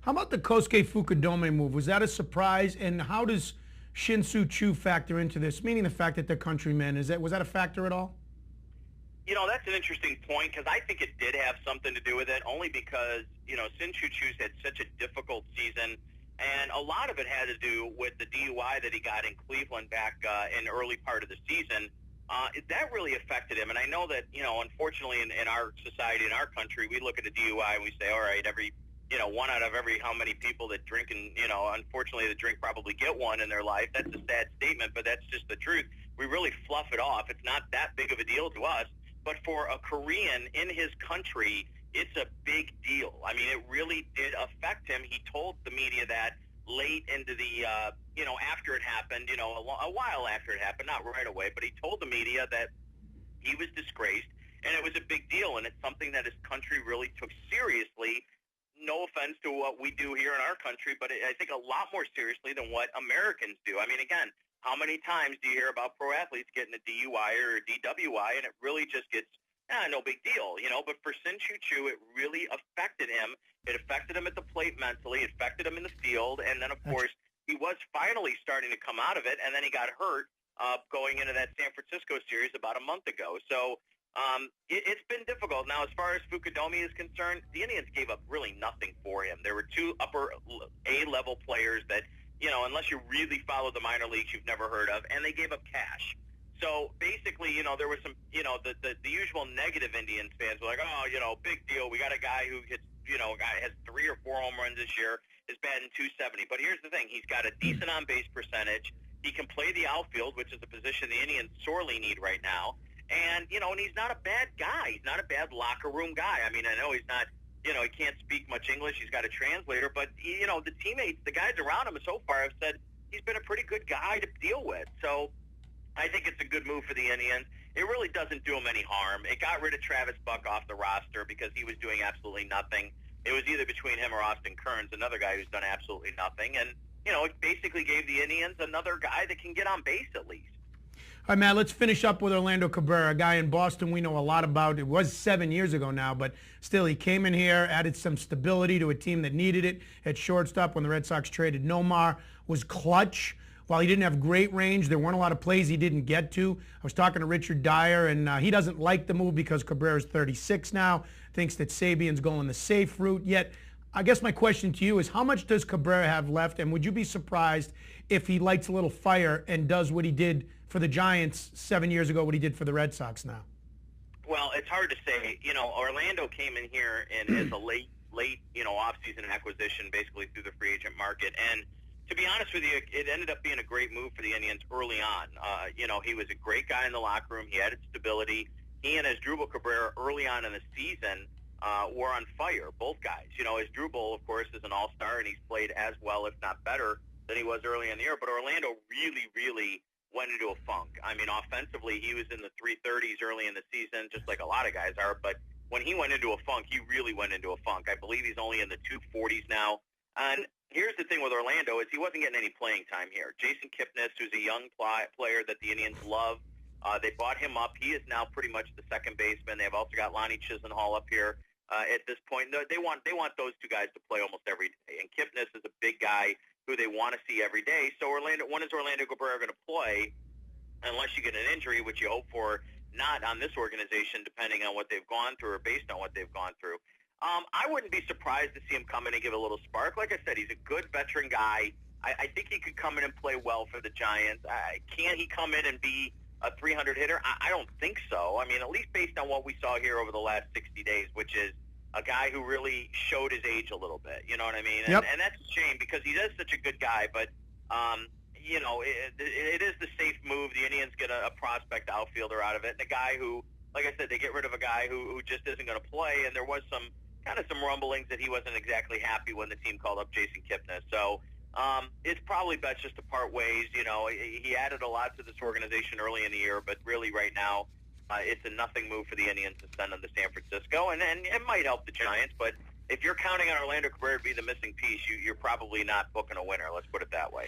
How about the Kosuke Fukudome move? Was that a surprise? And how does Shin-Soo Choo factor into this? Meaning the fact that they're countrymen. Was that a factor at all? You know, that's an interesting point because I think it did have something to do with it, only because, Shin-Soo Choo's had such a difficult season, and a lot of it had to do with the DUI that he got in Cleveland back in the early part of the season. That really affected him, and I know that, unfortunately in our society, in our country, we look at a DUI and we say, all right, one out of every how many people that drink and, unfortunately that drink probably get one in their life. That's a sad statement, but that's just the truth. We really fluff it off. It's not that big of a deal to us. But for a Korean in his country, it's a big deal. I mean, it really did affect him. He told the media that late into the, after it happened, a while after it happened, not right away, but he told the media that he was disgraced, and it was a big deal, and it's something that his country really took seriously. No offense to what we do here in our country, but I think a lot more seriously than what Americans do. I mean, again, how many times do you hear about pro athletes getting a DUI or a DWI, and it really just gets, no big deal, But for Shin-Soo Choo, it really affected him. It affected him at the plate mentally. It affected him in the field. And then, of course, he was finally starting to come out of it, and then he got hurt going into that San Francisco series about a month ago. So it's been difficult. Now, as far as Fukudome is concerned, the Indians gave up really nothing for him. There were two upper A-level players that, unless you really follow the minor leagues, you've never heard of, and they gave up cash. So basically, there was some, the usual negative Indians fans were like, oh, big deal. We got a guy who hits, guy has 3 or 4 home runs this year, is batting .270. But here's the thing. He's got a decent on-base percentage. He can play the outfield, which is a position the Indians sorely need right now. And, and he's not a bad guy. He's not a bad locker room guy. I mean, I know he's not, he can't speak much English. He's got a translator. But, the teammates, the guys around him so far have said he's been a pretty good guy to deal with. So I think it's a good move for the Indians. It really doesn't do him any harm. It got rid of Travis Buck off the roster because he was doing absolutely nothing. It was either between him or Austin Kearns, another guy who's done absolutely nothing. And, it basically gave the Indians another guy that can get on base at least. All right, Matt, let's finish up with Orlando Cabrera, a guy in Boston we know a lot about. It was 7 years ago now, but still he came in here, added some stability to a team that needed it at shortstop when the Red Sox traded Nomar, was clutch. While he didn't have great range, there weren't a lot of plays he didn't get to. I was talking to Richard Dyer, and he doesn't like the move because Cabrera's 36 now, thinks that Sabian's going the safe route. Yet, I guess my question to you is, how much does Cabrera have left, and would you be surprised if he lights a little fire and does what he did for the Giants 7 years ago, what he did for the Red Sox now? Well, it's hard to say. Orlando came in here and as a late, off-season acquisition, basically through the free agent market. And to be honest with you, it ended up being a great move for the Indians early on. He was a great guy in the locker room. He added stability. He and Asdrubal Cabrera early on in the season were on fire, both guys. Asdrubal, of course, is an all-star, and he's played as well, if not better, than he was early in the year. But Orlando really went into a funk. I mean, offensively, he was in the 330s early in the season, just like a lot of guys are. But when he went into a funk, he really went into a funk. I believe he's only in the 240s now. And here's the thing with Orlando is he wasn't getting any playing time here. Jason Kipnis, who's a young player that the Indians love, they bought him up. He is now pretty much the second baseman. They've also got Lonnie Chisenhall up here at this point. They want those two guys to play almost every day. And Kipnis is a big guy who they want to see every day. So when is Orlando Cabrera going to play? Unless you get an injury, which you hope for not on this organization, depending on what they've gone through or based on what they've gone through. I wouldn't be surprised to see him come in and give a little spark. Like I said, he's a good veteran guy. I think he could come in and play well for the Giants. Can he come in and be a 300 hitter? I don't think so. I mean, at least based on what we saw here over the last 60 days, which is a guy who really showed his age a little bit. You know what I mean? Yep. And that's a shame because he is such a good guy. But, it is the safe move. The Indians get a prospect outfielder out of it. And a guy who, like I said, they get rid of a guy who just isn't going to play. And there was some rumblings that he wasn't exactly happy when the team called up Jason Kipnis. So it's probably best just to part ways. He added a lot to this organization early in the year, but really right now, it's a nothing move for the Indians to send him to San Francisco, and it might help the Giants, but if you're counting on Orlando Cabrera to be the missing piece, you're probably not booking a winner. Let's put it that way.